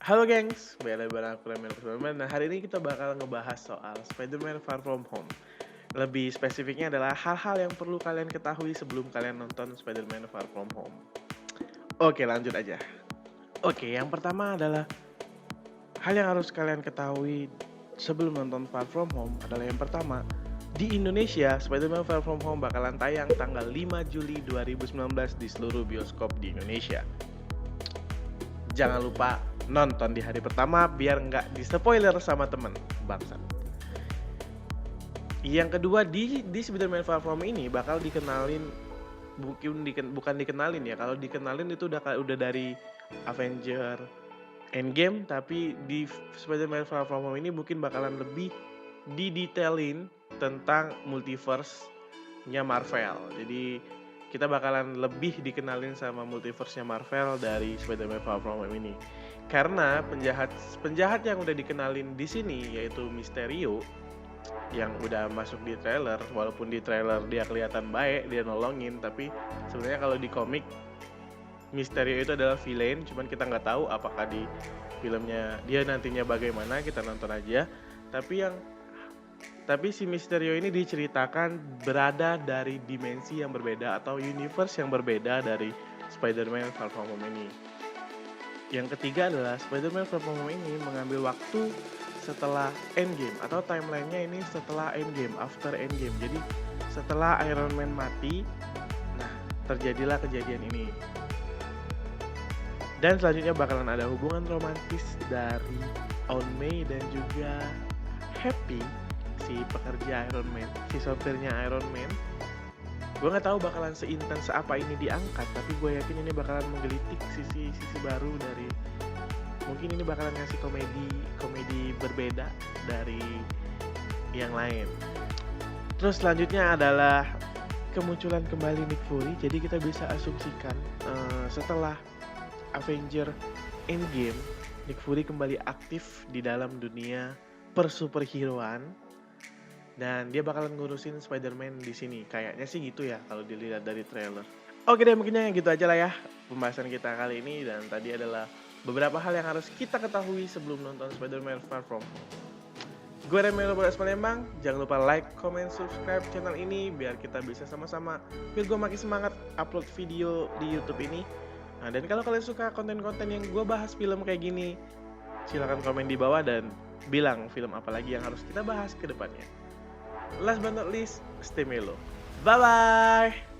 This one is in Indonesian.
Halo gengs, balik bareng aku Lemel Spiderman. Nah hari ini kita bakal ngebahas soal Spider-Man Far From Home. Lebih spesifiknya adalah hal-hal yang perlu kalian ketahui sebelum kalian nonton Spider-Man Far From Home. Oke lanjut aja. Oke, yang pertama adalah hal yang harus kalian ketahui sebelum nonton Far From Home adalah yang pertama, di Indonesia Spider-Man Far From Home bakalan tayang tanggal 5 Juli 2019 di seluruh bioskop di Indonesia. Jangan lupa nonton di hari pertama biar nggak di-spoiler sama temen, bangsat. Yang kedua, di Spider-Man Far From ini bakal dikenalin, bukan dikenalin ya, kalau dikenalin itu udah dari Avenger Endgame, tapi di Spider-Man Far From Home ini mungkin bakalan lebih didetailin tentang multiverse-nya Marvel. Jadi kita bakalan lebih dikenalin sama multiverse-nya Marvel dari Spider-Man Far From Home ini. Karena penjahat yang udah dikenalin di sini yaitu Mysterio yang udah masuk di trailer, walaupun di trailer dia kelihatan baik, dia nolongin, tapi sebenarnya kalau di komik Mysterio itu adalah villain, cuman kita nggak tahu apakah di filmnya dia nantinya bagaimana, kita nonton aja. Tapi si Mysterio ini diceritakan berada dari dimensi yang berbeda atau universe yang berbeda dari Spider-Man Far From Home ini. Yang ketiga adalah Spider-Man Far From Home ini mengambil waktu setelah Endgame atau timelinenya ini setelah Endgame, after Endgame. Jadi setelah Iron Man mati, nah terjadilah kejadian ini. Dan selanjutnya bakalan ada hubungan romantis dari Aunt May dan juga Happy, si pekerja Iron Man, si sopirnya Iron Man. Gue nggak tahu bakalan seintens apa ini diangkat, tapi gue yakin ini bakalan menggelitik sisi baru dari, mungkin ini bakalan ngasih komedi berbeda dari yang lain. Terus selanjutnya adalah kemunculan kembali Nick Fury. Jadi kita bisa asumsikan setelah Avenger Endgame, Nick Fury kembali aktif di dalam dunia persuperheroan dan dia bakalan ngurusin Spider-Man di sini. Kayaknya sih gitu ya kalau dilihat dari trailer. Oke deh, mungkinnya gitu aja lah ya pembahasan kita kali ini, dan tadi adalah beberapa hal yang harus kita ketahui sebelum nonton Spider-Man Far From Home. Gue Remelo Bodas Palembang, jangan lupa like, comment, subscribe channel ini biar kita bisa sama-sama, biar gue makin semangat upload video di YouTube ini. Nah, dan kalau kalian suka konten-konten yang gue bahas film kayak gini, silahkan komen di bawah dan bilang film apa lagi yang harus kita bahas ke depannya. Last but not least, stay melo. Bye-bye!